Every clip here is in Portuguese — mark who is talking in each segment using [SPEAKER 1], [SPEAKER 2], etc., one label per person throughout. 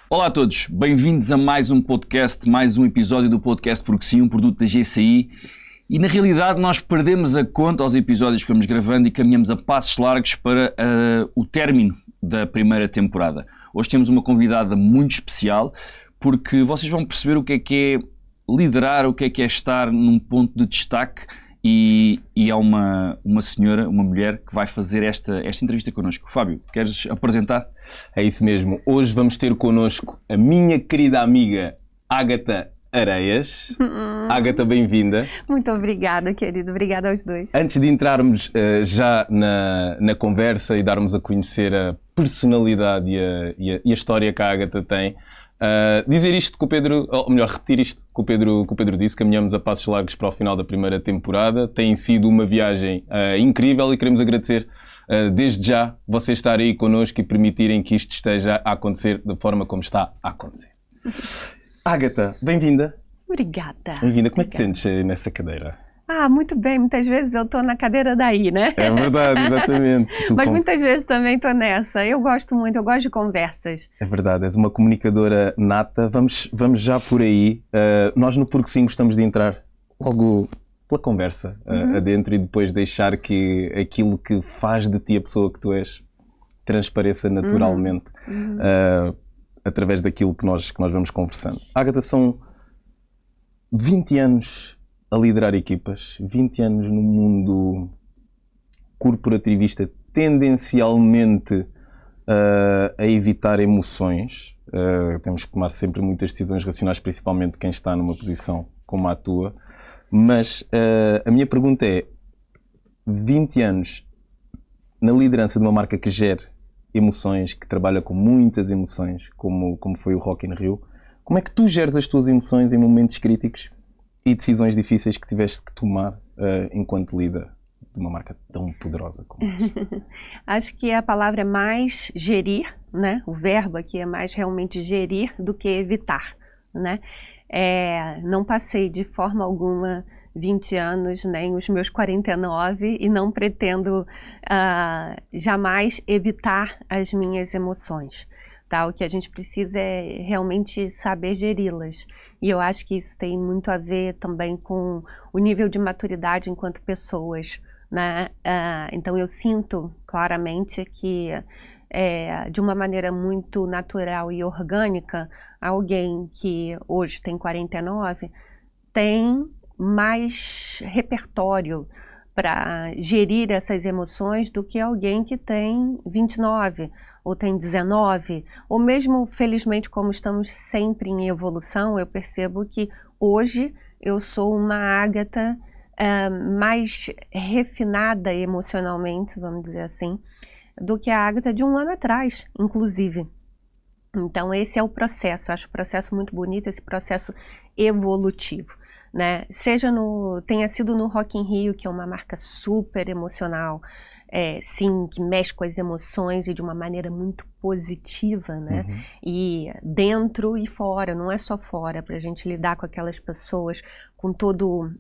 [SPEAKER 1] Olá a todos, bem-vindos a mais um podcast, mais um episódio do podcast Porque Sim, um produto da GCI. E na realidade nós perdemos a conta aos episódios que vamos gravando e caminhamos a passos largos para o término da primeira temporada. Hoje temos uma convidada muito especial porque vocês vão perceber o que é liderar, o que é estar num ponto de destaque e é uma senhora, uma mulher que vai fazer esta entrevista connosco. Fábio, queres apresentar?
[SPEAKER 2] É isso mesmo. Hoje vamos ter connosco a minha querida amiga Ágata Areias. Ágata, bem-vinda.
[SPEAKER 3] Muito obrigada, querido. Obrigada aos dois.
[SPEAKER 2] Antes de entrarmos já na conversa e darmos a conhecer a personalidade e a história que a Ágata tem, dizer isto que o Pedro, ou melhor, repetir isto que o Pedro disse, caminhamos a passos largos para o final da primeira temporada. Tem sido uma viagem incrível e queremos agradecer desde já vocês estarem aí connosco e permitirem que isto esteja a acontecer da forma como está a acontecer. Ágata, bem-vinda.
[SPEAKER 3] Obrigada.
[SPEAKER 2] Bem-vinda. Como é que te sentes nessa cadeira?
[SPEAKER 3] Muito bem. Muitas vezes eu estou na cadeira daí, né?
[SPEAKER 2] É verdade, exatamente.
[SPEAKER 3] Mas muitas vezes também estou nessa. Eu gosto muito, eu gosto de conversas.
[SPEAKER 2] É verdade, és uma comunicadora nata. Vamos já por aí. Nós no Porque Sim gostamos de entrar logo pela conversa adentro e depois deixar que aquilo que faz de ti a pessoa que tu és transpareça naturalmente através daquilo que nós vamos conversando. Ágata, são 20 anos a liderar equipas, 20 anos no mundo corporativista, tendencialmente a evitar emoções. Temos que tomar sempre muitas decisões racionais, principalmente quem está numa posição como a tua. Mas a minha pergunta é, 20 anos na liderança de uma marca que gera emoções, que trabalha com muitas emoções, como foi o Rock in Rio, como é que tu geres as tuas emoções em momentos críticos e decisões difíceis que tiveste que tomar enquanto líder de uma marca tão poderosa como esta?
[SPEAKER 3] Acho que a palavra é mais gerir, né? O verbo aqui é mais realmente gerir do que evitar, né? Não passei de forma alguma 20 anos, nem os meus 49, e não pretendo jamais evitar as minhas emoções. Tá? O que a gente precisa é realmente saber geri-las. E eu acho que isso tem muito a ver também com o nível de maturidade enquanto pessoas, né? Então eu sinto claramente que de uma maneira muito natural e orgânica, alguém que hoje tem 49 tem mais repertório para gerir essas emoções do que alguém que tem 29 ou tem 19, ou mesmo, felizmente, como estamos sempre em evolução, eu percebo que hoje eu sou uma Ágata mais refinada emocionalmente, vamos dizer assim, do que a Ágata de um ano atrás, inclusive. Então esse é o processo, eu acho o processo muito bonito, esse processo evolutivo, né? Tenha sido no Rock in Rio, que é uma marca super emocional, sim, que mexe com as emoções e de uma maneira muito positiva, né? E dentro e fora, não é só fora, para a gente lidar com aquelas pessoas com toda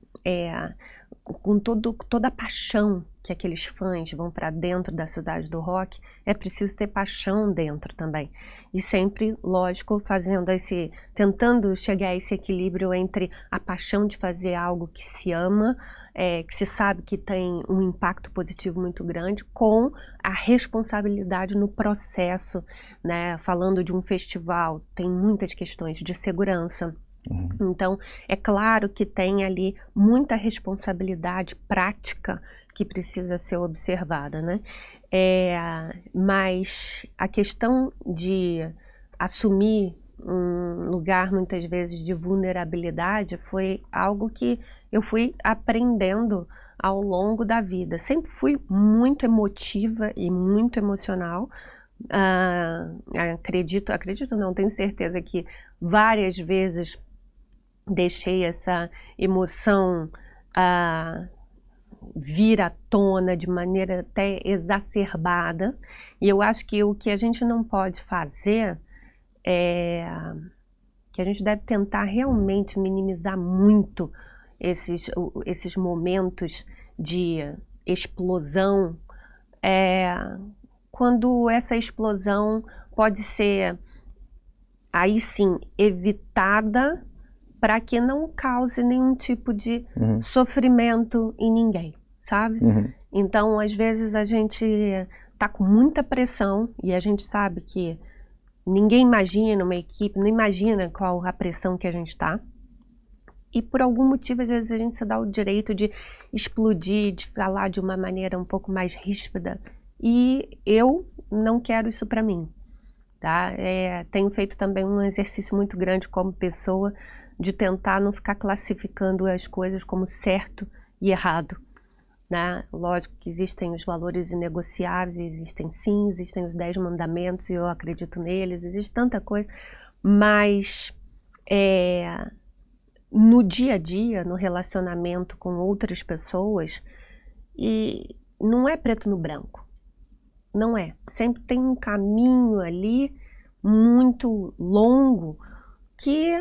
[SPEAKER 3] a paixão que aqueles fãs vão para dentro da cidade do rock, é preciso ter paixão dentro também. E sempre, lógico, tentando chegar a esse equilíbrio entre a paixão de fazer algo que se ama, que se sabe que tem um impacto positivo muito grande, com a responsabilidade no processo, né? Falando de um festival, tem muitas questões de segurança. Então, é claro que tem ali muita responsabilidade prática que precisa ser observada, né? Mas a questão de assumir um lugar, muitas vezes, de vulnerabilidade foi algo que eu fui aprendendo ao longo da vida. Sempre fui muito emotiva e muito emocional. Acredito não, tenho certeza que várias vezes deixei essa emoção vir à tona de maneira até exacerbada, e eu acho que o que a gente não pode fazer que a gente deve tentar realmente minimizar muito esses momentos de explosão, quando essa explosão pode ser aí sim, evitada para que não cause nenhum tipo de sofrimento em ninguém, sabe? Então, às vezes a gente tá com muita pressão e a gente sabe que ninguém imagina uma equipe, não imagina qual a pressão que a gente tá. E por algum motivo, às vezes a gente se dá o direito de explodir, de falar de uma maneira um pouco mais ríspida. E eu não quero isso para mim, tá? Tenho feito também um exercício muito grande como pessoa de tentar não ficar classificando as coisas como certo e errado, né? Lógico que existem os valores inegociáveis, existem sim, existem os 10 mandamentos e eu acredito neles, existe tanta coisa, mas no dia a dia, no relacionamento com outras pessoas, e não é preto no branco, não é. Sempre tem um caminho ali muito longo que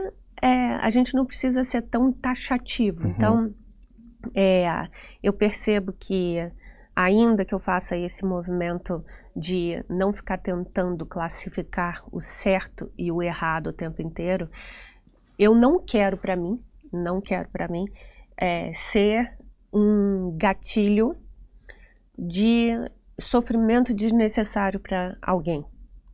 [SPEAKER 3] a gente não precisa ser tão taxativo. Então, eu percebo que, ainda que eu faça esse movimento de não ficar tentando classificar o certo e o errado o tempo inteiro, eu não quero para mim ser um gatilho de sofrimento desnecessário para alguém.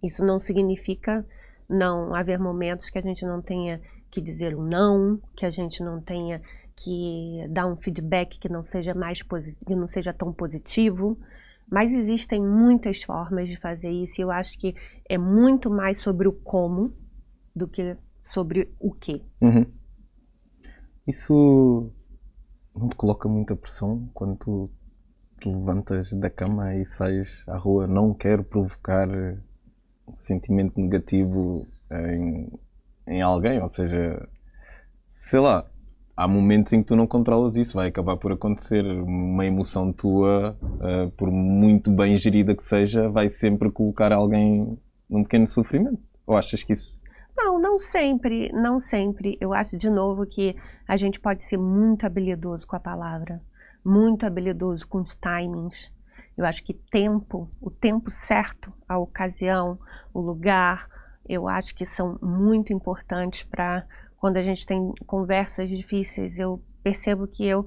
[SPEAKER 3] Isso não significa não haver momentos que a gente não tenha que dizer um não, que a gente não tenha que dar um feedback que não seja que não seja tão positivo, mas existem muitas formas de fazer isso e eu acho que é muito mais sobre o como do que sobre o quê.
[SPEAKER 2] Isso não te coloca muita pressão quando tu te levantas da cama e sais à rua? Não quero provocar sentimento negativo em alguém, ou seja, sei lá, há momentos em que tu não controlas isso, vai acabar por acontecer. Uma emoção tua, por muito bem gerida que seja, vai sempre colocar alguém num pequeno sofrimento. Ou achas que isso...
[SPEAKER 3] Não sempre, não sempre. Eu acho, de novo, que a gente pode ser muito habilidoso com a palavra, muito habilidoso com os timings. Eu acho que o tempo certo, a ocasião, o lugar, eu acho que são muito importantes para quando a gente tem conversas difíceis. Eu percebo que eu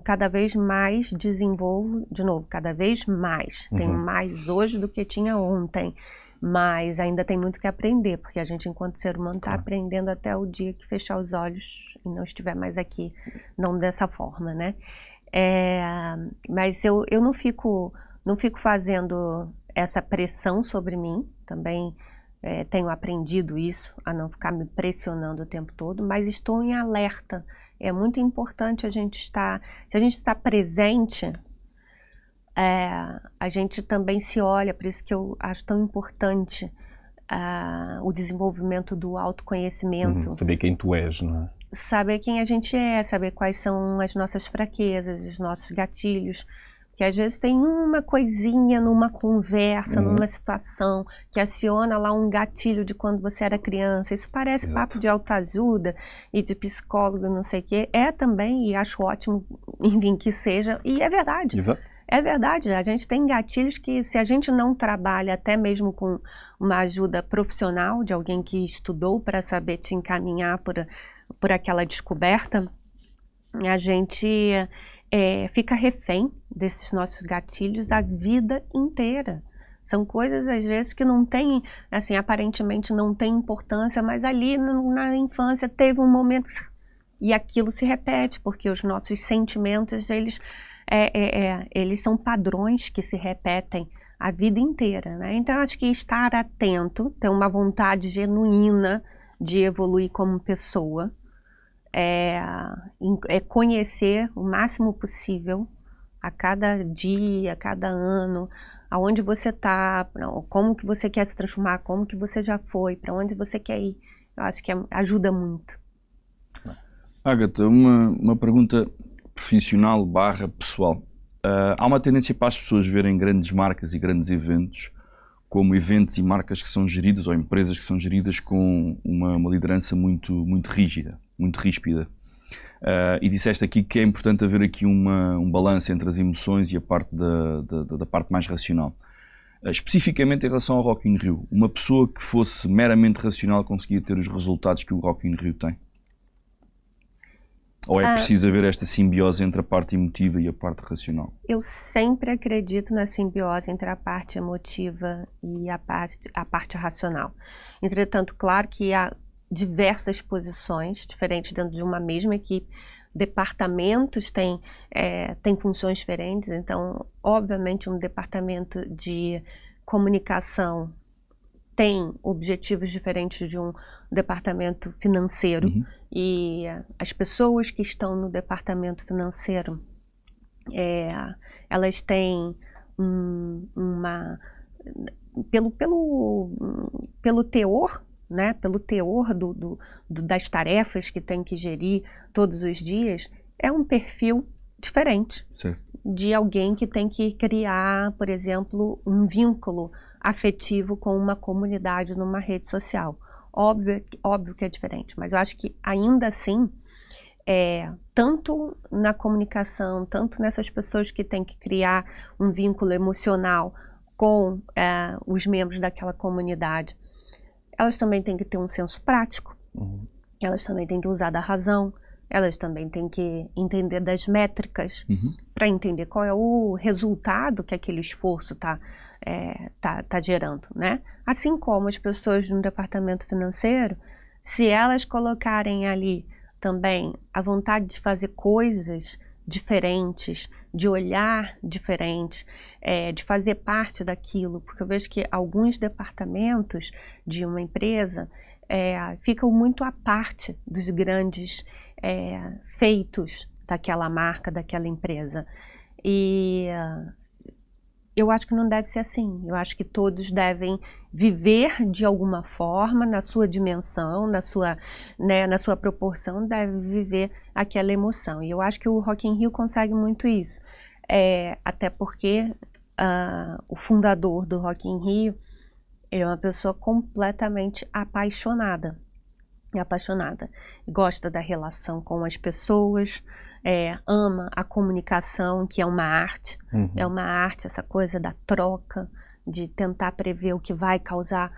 [SPEAKER 3] cada vez mais desenvolvo, de novo, cada vez mais. Tenho mais hoje do que tinha ontem. Mas ainda tem muito que aprender, porque a gente, enquanto ser humano, está aprendendo até o dia que fechar os olhos e não estiver mais aqui, não dessa forma, né? Mas eu não fico fazendo essa pressão sobre mim, também tenho aprendido isso, a não ficar me pressionando o tempo todo, mas estou em alerta. É muito importante a gente estar, se a gente está presente, a gente também se olha, por isso que eu acho tão importante o desenvolvimento do autoconhecimento.
[SPEAKER 2] Saber quem tu és, não é?
[SPEAKER 3] Saber quem a gente é, saber quais são as nossas fraquezas, os nossos gatilhos. Porque às vezes tem uma coisinha numa conversa, numa situação, que aciona lá um gatilho de quando você era criança. Isso parece papo de autoajuda e de psicólogo, não sei o quê. É também, e acho ótimo, enfim, que seja. E é verdade.
[SPEAKER 2] Exato.
[SPEAKER 3] É verdade, a gente tem gatilhos que, se a gente não trabalha até mesmo com uma ajuda profissional, de alguém que estudou para saber te encaminhar por aquela descoberta, a gente fica refém desses nossos gatilhos a vida inteira. São coisas, às vezes, que não tem, assim, aparentemente não tem importância, mas ali na infância teve um momento e aquilo se repete, porque os nossos sentimentos, eles são padrões que se repetem a vida inteira, né? Então, acho que estar atento, ter uma vontade genuína de evoluir como pessoa, conhecer o máximo possível a cada dia, a cada ano, aonde você está, como que você quer se transformar, como que você já foi, para onde você quer ir. Eu acho que ajuda muito.
[SPEAKER 1] Ágata, uma pergunta profissional / pessoal. Há uma tendência para as pessoas verem grandes marcas e grandes eventos como eventos e marcas que são geridas, ou empresas que são geridas com uma liderança muito, muito rígida, muito ríspida. E disseste aqui que é importante haver aqui um balanço entre as emoções e a parte da parte mais racional. Especificamente em relação ao Rock in Rio, uma pessoa que fosse meramente racional conseguia ter os resultados que o Rock in Rio tem? Ou é preciso haver esta simbiose entre a parte emotiva e a parte racional?
[SPEAKER 3] Eu sempre acredito na simbiose entre a parte emotiva e a parte racional. Entretanto, claro que há diversas posições diferentes dentro de uma mesma equipe. Departamentos têm funções diferentes, então, obviamente, um departamento de comunicação tem objetivos diferentes de um departamento financeiro. E as pessoas que estão no departamento financeiro, elas têm pelo teor, né, pelo teor das tarefas que tem que gerir todos os dias, é um perfil diferente.
[SPEAKER 1] Certo.
[SPEAKER 3] De alguém que tem que criar, por exemplo, um vínculo afetivo com uma comunidade numa rede social. Óbvio que é diferente, mas eu acho que ainda assim, tanto na comunicação, tanto nessas pessoas que têm que criar um vínculo emocional com os membros daquela comunidade, elas também têm que ter um senso prático, elas também têm que usar da razão, elas também têm que entender das métricas para entender qual é o resultado que aquele esforço está gerando, né? Assim como as pessoas no departamento financeiro, se elas colocarem ali também a vontade de fazer coisas diferentes, de olhar diferente, de fazer parte daquilo, porque eu vejo que alguns departamentos de uma empresa ficam muito à parte dos grandes feitos daquela marca, daquela empresa. E eu acho que não deve ser assim. Eu acho que todos devem viver de alguma forma, na sua dimensão, na sua proporção, deve viver aquela emoção. E eu acho que o Rock in Rio consegue muito isso. Até porque o fundador do Rock in Rio, ele é uma pessoa completamente apaixonada. Gosta da relação com as pessoas, ama a comunicação, que é uma arte. É uma arte, essa coisa da troca, de tentar prever o que vai causar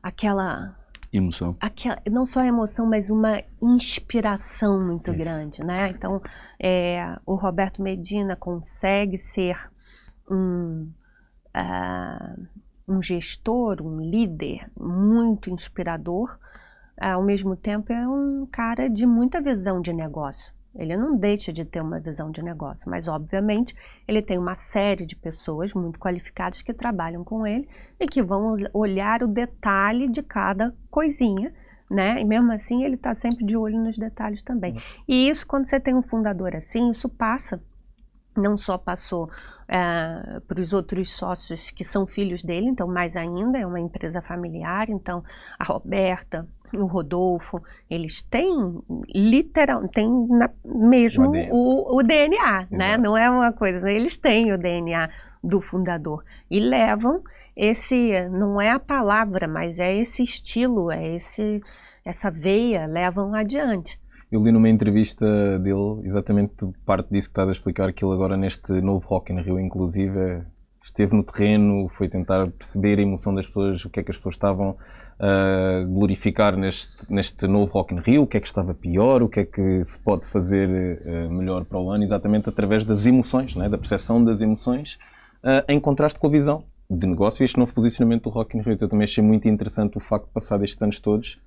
[SPEAKER 3] aquela
[SPEAKER 1] emoção.
[SPEAKER 3] Não só emoção, mas uma inspiração muito grande, né? Então, o Roberto Medina consegue ser um gestor, um líder muito inspirador. Ao mesmo tempo é um cara de muita visão de negócio. Ele não deixa de ter uma visão de negócio, mas obviamente ele tem uma série de pessoas muito qualificadas que trabalham com ele e que vão olhar o detalhe de cada coisinha, né? E mesmo assim ele está sempre de olho nos detalhes também. E isso, quando você tem um fundador assim, isso passa, não só passou para os outros sócios que são filhos dele, então mais ainda, é uma empresa familiar, então a Roberta, o Rodolfo, eles têm mesmo o DNA, né? Não é uma coisa, eles têm o DNA do fundador e levam não é a palavra, mas é esse estilo, essa veia, levam adiante.
[SPEAKER 2] Eu li numa entrevista dele exatamente parte disso que estás a explicar, que ele agora neste novo Rock in Rio, inclusive, esteve no terreno, foi tentar perceber a emoção das pessoas, o que é que as pessoas estavam a glorificar neste novo Rock in Rio, o que é que estava pior, o que é que se pode fazer melhor para o ano, exatamente através das emoções, né? Da percepção das emoções, em contraste com a visão de negócio e este novo posicionamento do Rock in Rio. Eu também achei muito interessante o facto de passar estes anos todos,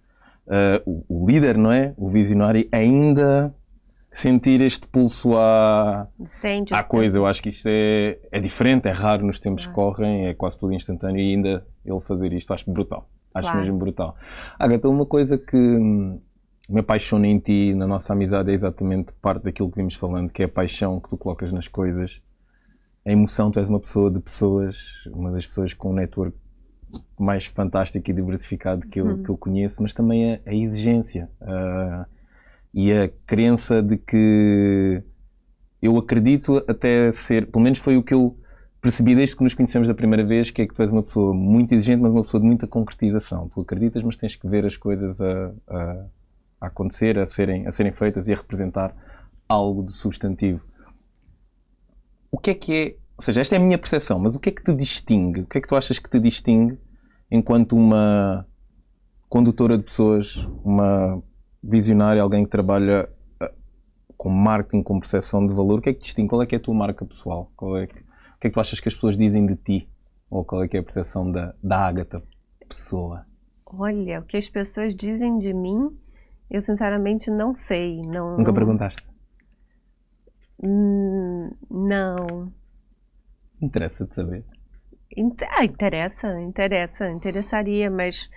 [SPEAKER 2] o líder, não é? O visionário ainda sentir este pulso à coisa. Eu acho que isto é diferente, é raro nos tempos que correm, é quase tudo instantâneo e ainda ele fazer isto, acho brutal. Acho mesmo brutal. Agatha, uma coisa que me apaixona em ti, na nossa amizade, é exatamente parte daquilo que vimos falando, que é a paixão que tu colocas nas coisas, a emoção. Tu és uma pessoa de pessoas, uma das pessoas com um network mais fantástico e diversificado que eu conheço, mas também a exigência e a crença de que eu acredito até ser, pelo menos foi o que eu percebi desde que nos conhecemos da primeira vez, que é que tu és uma pessoa muito exigente, mas uma pessoa de muita concretização. Tu acreditas, mas tens que ver as coisas a acontecer, a serem feitas e a representar algo de substantivo. O que é seja, esta é a minha percepção, mas o que é que te distingue? O que é que tu achas que te distingue enquanto uma condutora de pessoas, uma visionária, alguém que trabalha com marketing, com percepção de valor? O que é que te distingue? Qual é que é a tua marca pessoal? O que é que tu achas que as pessoas dizem de ti? Ou qual é que é a percepção da Ágata pessoa?
[SPEAKER 3] Olha, o que as pessoas dizem de mim, eu sinceramente não sei.
[SPEAKER 2] Nunca perguntaste?
[SPEAKER 3] Não.
[SPEAKER 2] Interessa-te saber?
[SPEAKER 3] Interessaria, mas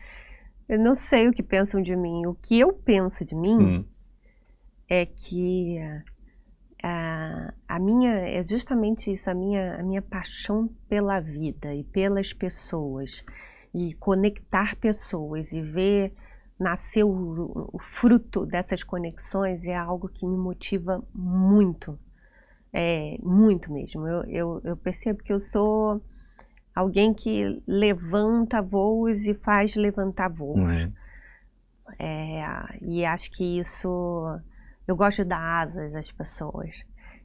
[SPEAKER 3] eu não sei o que pensam de mim. O que eu penso de mim é que a minha, é justamente isso, a minha paixão pela vida e pelas pessoas, e conectar pessoas e ver nascer o fruto dessas conexões é algo que me motiva muito, muito mesmo. Eu percebo que eu sou alguém que levanta voos e faz levantar voos. E acho que isso, eu gosto de dar asas às pessoas,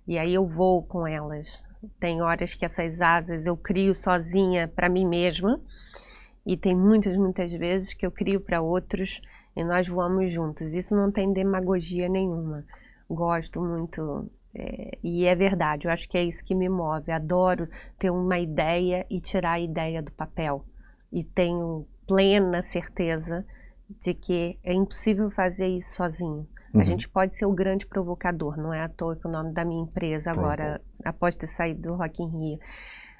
[SPEAKER 3] e aí eu vou com elas. Tem horas que essas asas eu crio sozinha para mim mesma, e tem muitas vezes que eu crio para outros e nós voamos juntos. Isso não tem demagogia nenhuma. Gosto muito, e é verdade, eu acho que é isso que me move. Adoro ter uma ideia e tirar a ideia do papel, e tenho plena certeza de que é impossível fazer isso sozinho. A gente pode ser o grande provocador, não é à toa que o nome da minha empresa agora, após ter saído do Rock in Rio,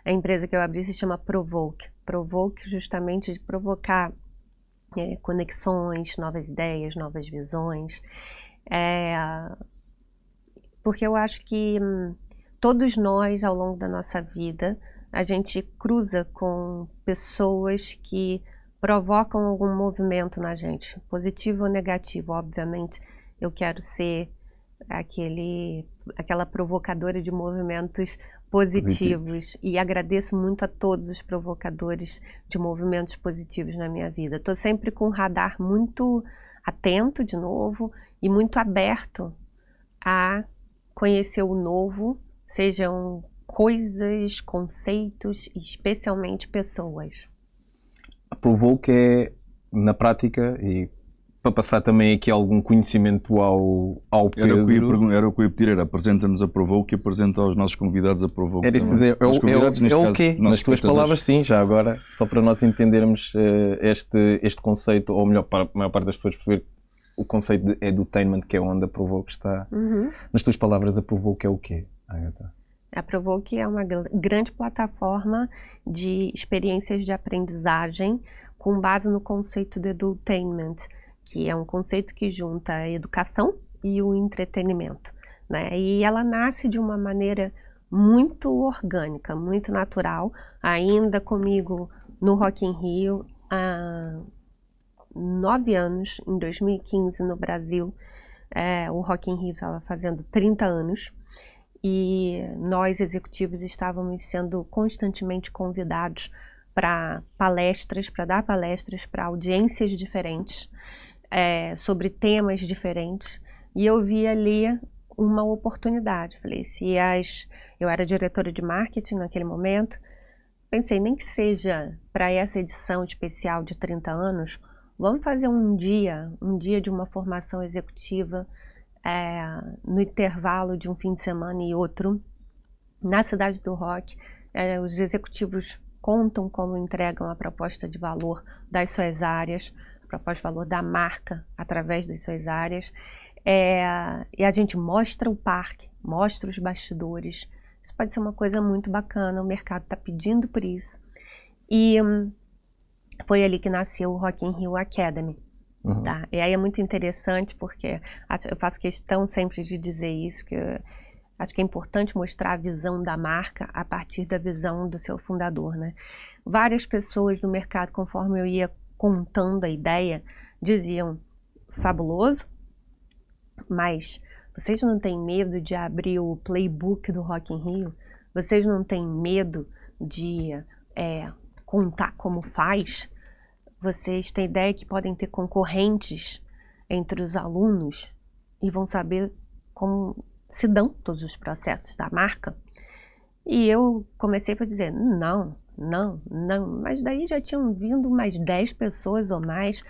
[SPEAKER 3] a empresa que eu abri se chama Provoke. Provoke justamente de provocar conexões, novas ideias, novas visões. Porque eu acho que todos nós, ao longo da nossa vida, a gente cruza com pessoas que provocam algum movimento na gente, positivo ou negativo. Obviamente, eu quero ser aquela provocadora de movimentos positivos, e agradeço muito a todos os provocadores de movimentos positivos na minha vida. Estou sempre com o radar muito atento, de novo, e muito aberto a conhecer o novo, sejam coisas, conceitos, e especialmente pessoas.
[SPEAKER 2] A Provoke é, na prática, e para passar também aqui algum conhecimento ao Pedro...
[SPEAKER 1] Era o que eu ia pedir, apresenta-nos a Provoke e apresenta aos nossos convidados a Provoke.
[SPEAKER 2] Era isso dizer, é o quê? Nas tuas palavras, sim, já agora, só para nós entendermos este conceito, ou melhor, para a maior parte das pessoas perceber o conceito de edutainment, que é onde a Provoke está. Nas tuas palavras, a Provoke é o quê, Ágata?
[SPEAKER 3] A Provoke é uma grande plataforma de experiências de aprendizagem com base no conceito de edutainment, que é um conceito que junta a educação e o entretenimento, né? E ela nasce de uma maneira muito orgânica, muito natural, ainda comigo no Rock in Rio há 9 anos, em 2015 no Brasil. O Rock in Rio estava fazendo 30 anos, e nós executivos estávamos sendo constantemente convidados para palestras, para dar palestras para audiências diferentes, sobre temas diferentes, e eu vi ali uma oportunidade. Falei, eu era diretora de marketing naquele momento, pensei, nem que seja para essa edição especial de 30 anos, vamos fazer um dia de uma formação executiva, no intervalo de um fim de semana e outro, na Cidade do Rock. Os executivos contam como entregam a proposta de valor das suas áreas, a proposta de valor da marca através das suas áreas, e a gente mostra o parque, mostra os bastidores. Isso pode ser uma coisa muito bacana, o mercado está pedindo por isso. E foi ali que nasceu o Rock in Rio Academy. Tá? E aí é muito interessante, porque eu faço questão sempre de dizer isso, que acho que é importante mostrar a visão da marca a partir da visão do seu fundador, né? Várias pessoas do mercado, conforme eu ia contando a ideia, diziam, fabuloso, mas vocês não têm medo de abrir o playbook do Rock in Rio? Vocês não têm medo de contar como faz? Vocês têm ideia que podem ter concorrentes entre os alunos e vão saber como se dão todos os processos da marca? E eu comecei a dizer, não, mas daí já tinham vindo mais 10 pessoas ou mais,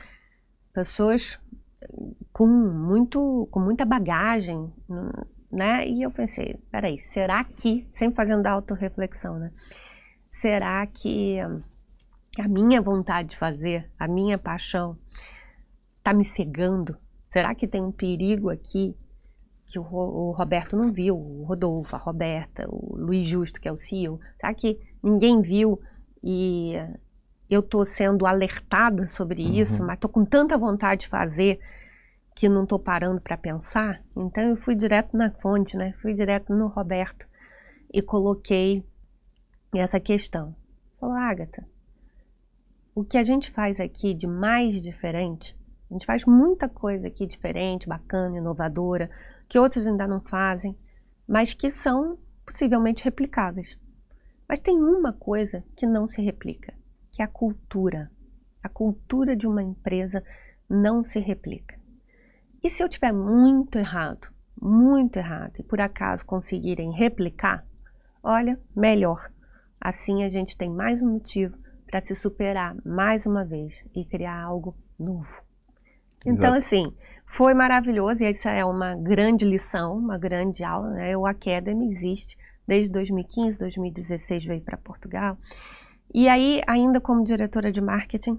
[SPEAKER 3] pessoas com muita bagagem, né? E eu pensei, peraí, será que, sempre fazendo autorreflexão, né? Será que a minha vontade de fazer, a minha paixão, tá me cegando? Será que tem um perigo aqui que o Roberto não viu, o Rodolfo, a Roberta, o Luiz Justo, que é o CEO? Será que ninguém viu e eu tô sendo alertada sobre isso, mas tô com tanta vontade de fazer que não tô parando para pensar? Então eu fui direto na fonte, né? Fui direto no Roberto e coloquei essa questão. Falou, Agatha, o que a gente faz aqui de mais diferente, a gente faz muita coisa aqui diferente, bacana, inovadora, que outros ainda não fazem, mas que são possivelmente replicáveis. Mas tem uma coisa que não se replica, que é a cultura. A cultura de uma empresa não se replica. E se eu tiver muito errado, e por acaso conseguirem replicar, olha, melhor. Assim a gente tem mais um motivo para se superar mais uma vez e criar algo novo. Então, assim, foi maravilhoso, e essa é uma grande lição, uma grande aula, né? O Academy existe desde 2015, 2016 veio para Portugal. E aí, ainda como diretora de marketing,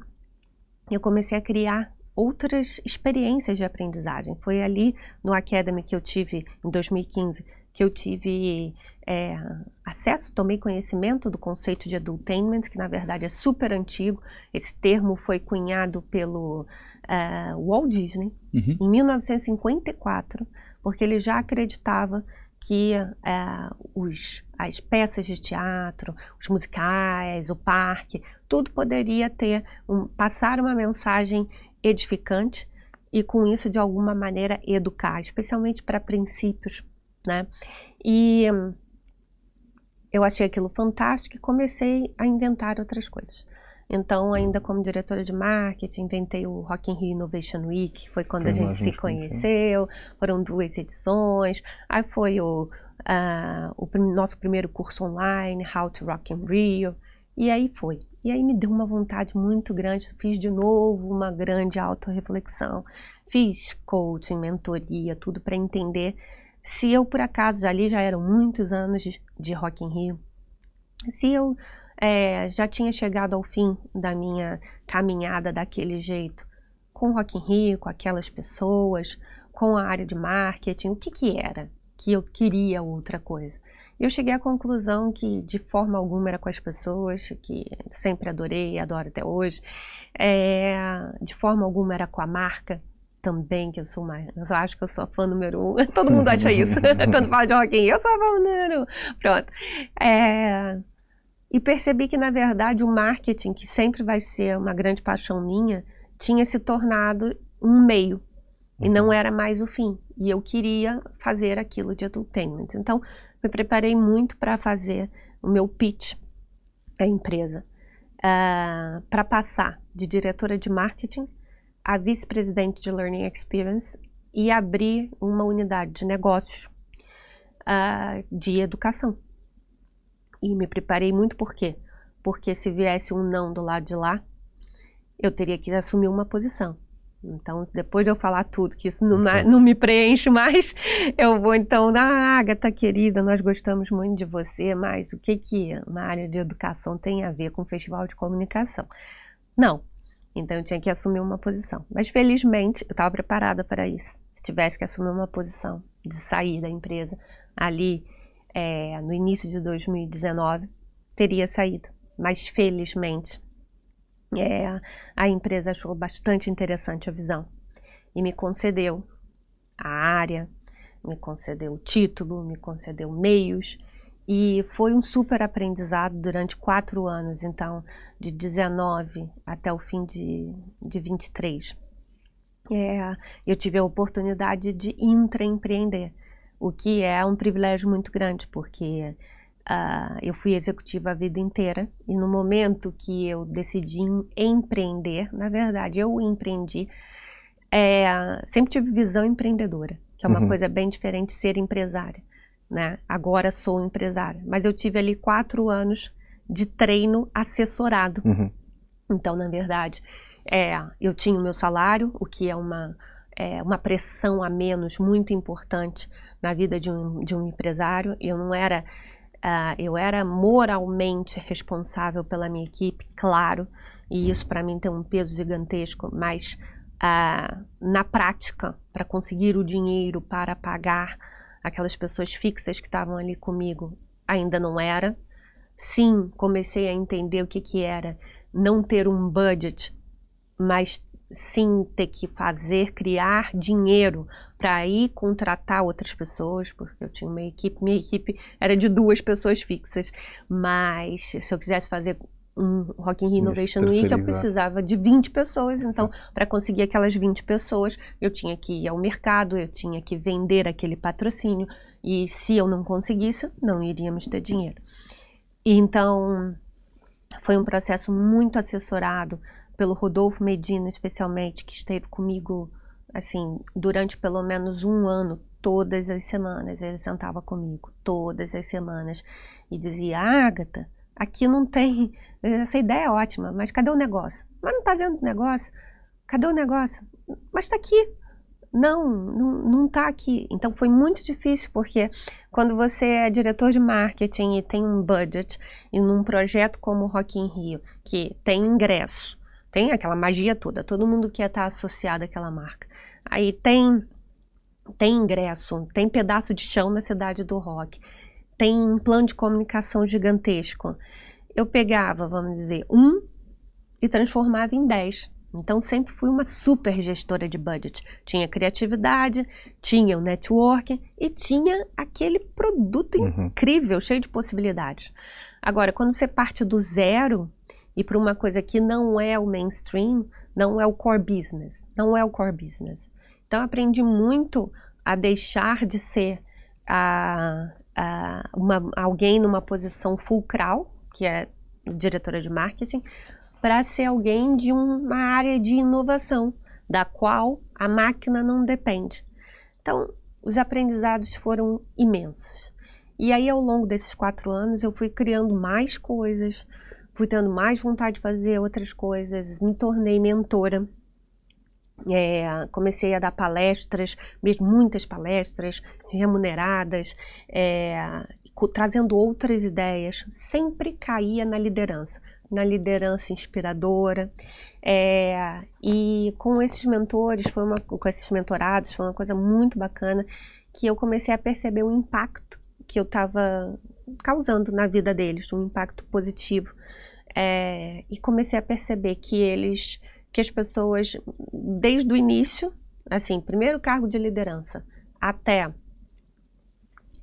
[SPEAKER 3] eu comecei a criar outras experiências de aprendizagem. Foi ali no Academy que eu tive, em 2015, que eu tive acesso, tomei conhecimento do conceito de edutainment, que na verdade é super antigo. Esse termo foi cunhado pelo Walt Disney em 1954, porque ele já acreditava que as peças de teatro, os musicais, o parque, tudo poderia passar uma mensagem edificante e com isso de alguma maneira educar, especialmente para princípios, né? E eu achei aquilo fantástico e comecei a inventar outras coisas. Então, ainda como diretora de marketing, inventei o Rock in Rio Innovation Week, que foi quando a gente se conheceu, foram 2 edições. Aí foi o nosso primeiro curso online, How to Rock in Rio, e aí foi. E aí me deu uma vontade muito grande, fiz de novo uma grande autorreflexão, fiz coaching, mentoria, tudo para entender se eu, por acaso, ali já eram muitos anos de Rock in Rio, se eu já tinha chegado ao fim da minha caminhada daquele jeito, com Rock in Rio, com aquelas pessoas, com a área de marketing, o que era que eu queria outra coisa. Eu cheguei à conclusão que de forma alguma era com as pessoas, que sempre adorei e adoro até hoje, de forma alguma era com a marca, também, que eu acho que eu sou a fã número 1, todo mundo acha isso, quando fala de Rock in Rio, eu sou a fã número 1, pronto. E percebi que, na verdade, o marketing, que sempre vai ser uma grande paixão minha, tinha se tornado um meio, e não era mais o fim, e eu queria fazer aquilo de edutainment. Então, me preparei muito para fazer o meu pitch à empresa, para passar de diretora de marketing a vice-presidente de Learning Experience e abrir uma unidade de negócios de educação. E me preparei muito por quê? Porque se viesse um não do lado de lá, eu teria que assumir uma posição. Então, depois de eu falar tudo, que isso não me preenche mais, eu vou então, Agatha querida, nós gostamos muito de você, mas o que uma área de educação tem a ver com festival de comunicação? Não. Então eu tinha que assumir uma posição. Mas felizmente eu estava preparada para isso. Se tivesse que assumir uma posição de sair da empresa ali no início de 2019, teria saído. Mas felizmente a empresa achou bastante interessante a visão e me concedeu a área, me concedeu o título, me concedeu meios. E foi um super aprendizado durante 4 anos, então, de 19 até o fim de 23. Eu tive a oportunidade de intraempreender, o que é um privilégio muito grande, porque eu fui executiva a vida inteira, e no momento que eu decidi empreender, na verdade, eu empreendi, sempre tive visão empreendedora, que é uma coisa bem diferente de ser empresária. né? Agora sou empresária. Mas eu tive ali 4 anos de treino assessorado. Então, na verdade, eu tinha o meu salário, o que é uma pressão a menos muito importante na vida de um empresário. Eu era moralmente responsável pela minha equipe, claro, e isso para mim tem um peso gigantesco, mas na prática, para conseguir o dinheiro para pagar aquelas pessoas fixas que estavam ali comigo, ainda não era. Sim, comecei a entender o que era não ter um budget, mas sim ter que criar dinheiro para ir contratar outras pessoas, porque eu tinha uma equipe, minha equipe era de 2 pessoas fixas, mas se eu quisesse fazer um Rock in Rio Innovation Week, eu precisava de 20 pessoas, então para conseguir aquelas 20 pessoas, eu tinha que ir ao mercado, eu tinha que vender aquele patrocínio, e se eu não conseguisse, não iríamos ter dinheiro. Então, foi um processo muito assessorado pelo Rodolfo Medina, especialmente, que esteve comigo, assim, durante pelo menos 1 ano, todas as semanas. Ele sentava comigo, todas as semanas, e dizia: Agatha, aqui não tem, essa ideia é ótima, mas cadê o negócio? Mas não tá vendo o negócio? Cadê o negócio? Mas tá aqui. Não tá aqui. Então foi muito difícil, porque quando você é diretor de marketing e tem um budget, e num projeto como o Rock in Rio, que tem ingresso, tem aquela magia toda, todo mundo quer estar associado àquela marca. Aí tem ingresso, tem pedaço de chão na cidade do rock, tem um plano de comunicação gigantesco. Eu pegava, vamos dizer, e transformava em 10. Então, sempre fui uma super gestora de budget. Tinha criatividade, tinha o networking e tinha aquele produto incrível, cheio de possibilidades. Agora, quando você parte do zero e para uma coisa que não é o mainstream, não é o core business, Então, eu aprendi muito a deixar de ser alguém numa posição fulcral, que é diretora de marketing, para ser alguém de uma área de inovação, da qual a máquina não depende. Então, os aprendizados foram imensos. E aí, ao longo desses 4 anos, eu fui criando mais coisas, fui tendo mais vontade de fazer outras coisas, me tornei mentora. Comecei a dar palestras, mesmo muitas palestras remuneradas, trazendo outras ideias, sempre caía na liderança inspiradora, e com esses mentores, com esses mentorados, foi uma coisa muito bacana, que eu comecei a perceber o impacto que eu estava causando na vida deles, um impacto positivo, e comecei a perceber que as pessoas, desde o início, assim, primeiro cargo de liderança, até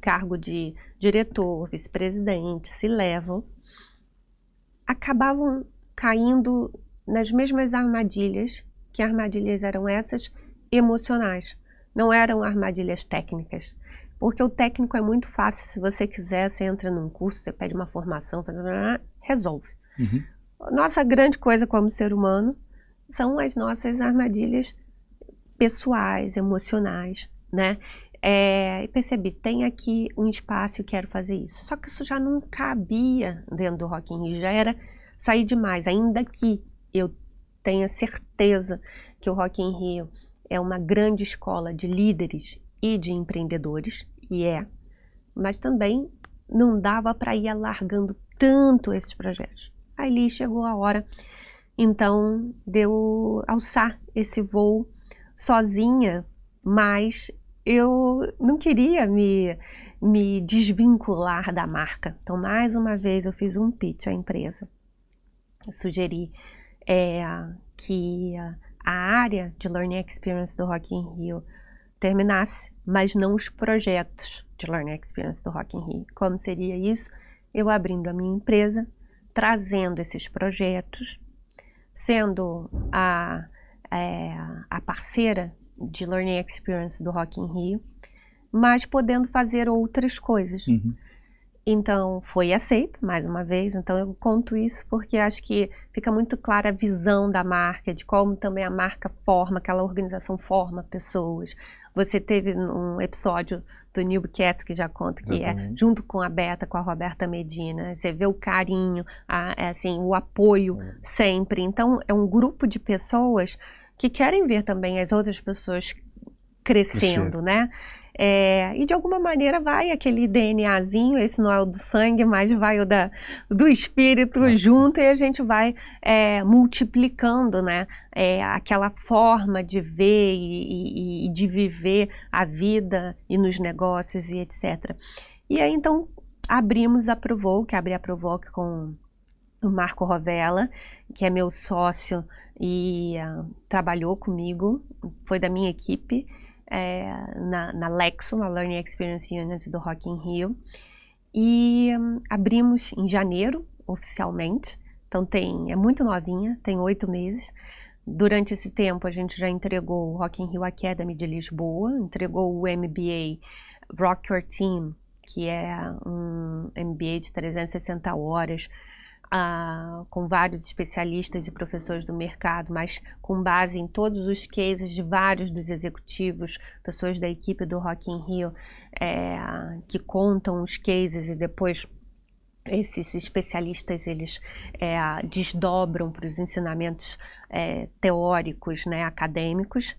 [SPEAKER 3] cargo de diretor, vice-presidente, acabavam caindo nas mesmas armadilhas, que armadilhas eram essas emocionais, não eram armadilhas técnicas, porque o técnico é muito fácil, se você quiser, você entra num curso, você pede uma formação, resolve. Nossa grande coisa como ser humano são as nossas armadilhas pessoais, emocionais, né? E percebi, tem aqui um espaço e quero fazer isso. Só que isso já não cabia dentro do Rock in Rio, já era sair demais, ainda que eu tenha certeza que o Rock in Rio é uma grande escola de líderes e de empreendedores, mas também não dava para ir alargando tanto esses projetos. Aí chegou a hora, então, de eu alçar esse voo sozinha, mas eu não queria me desvincular da marca. Então, mais uma vez, eu fiz um pitch à empresa. Eu sugeri que a área de Learning Experience do Rock in Rio terminasse, mas não os projetos de Learning Experience do Rock in Rio. Como seria isso? Eu abrindo a minha empresa, trazendo esses projetos, sendo a parceira de Learning Experience do Rock in Rio, mas podendo fazer outras coisas. Então, foi aceito, mais uma vez. Então, eu conto isso porque acho que fica muito clara a visão da marca, de como também a marca forma, aquela organização forma pessoas. Você teve um episódio do Newbcast que já conta que é junto com a Beta, com a Roberta Medina. Você vê o carinho, assim, o apoio sempre. Então, é um grupo de pessoas que querem ver também as outras pessoas crescendo, né? E de alguma maneira vai aquele DNAzinho, esse não é o do sangue, mas vai o do espírito junto, e a gente vai multiplicando, né? Aquela forma de ver e de viver a vida e nos negócios e etc. E aí então abrimos a Provoke, abri a Provoke com o Marco Rovella, que é meu sócio e trabalhou comigo, foi da minha equipe, na Lexo, na Learning Experience Unit do Rock in Rio, e abrimos em janeiro, oficialmente. Então é muito novinha, tem 8 meses. Durante esse tempo a gente já entregou o Rock in Rio Academy de Lisboa, entregou o MBA Rock Your Team, que é um MBA de 360 horas, com vários especialistas e professores do mercado, mas com base em todos os cases de vários dos executivos, pessoas da equipe do Rock in Rio, que contam os cases, e depois esses especialistas eles desdobram para os ensinamentos teóricos, né, acadêmicos.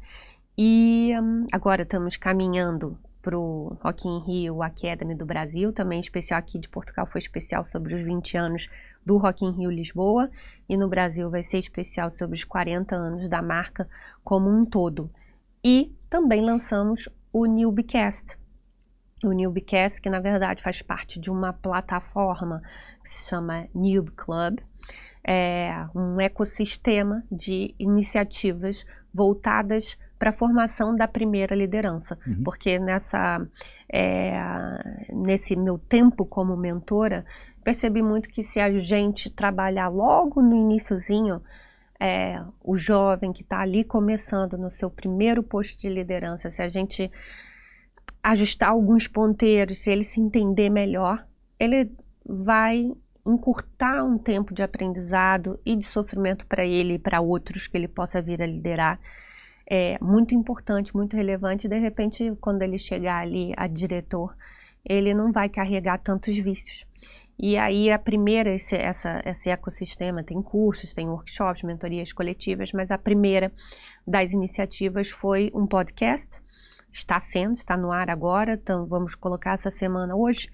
[SPEAKER 3] E agora estamos caminhando para o Rock in Rio Academy do Brasil, também especial. Aqui de Portugal foi especial sobre os 20 anos do Rock in Rio Lisboa, e no Brasil vai ser especial sobre os 40 anos da marca como um todo. E também lançamos o Newbcast. O Newbcast, que na verdade faz parte de uma plataforma que se chama Newb Club, um ecossistema de iniciativas voltadas para a formação da primeira liderança, porque nesse meu tempo como mentora, percebi muito que se a gente trabalhar logo no iniciozinho, o jovem que está ali começando no seu primeiro posto de liderança, se a gente ajustar alguns ponteiros, se ele se entender melhor, ele vai encurtar um tempo de aprendizado e de sofrimento para ele e para outros que ele possa vir a liderar. É muito importante, muito relevante, e de repente, quando ele chegar ali a diretor, ele não vai carregar tantos vícios. E aí a primeira, esse ecossistema tem cursos, tem workshops, mentorias coletivas, mas a primeira das iniciativas foi um podcast. Está no ar agora, então vamos colocar essa semana hoje,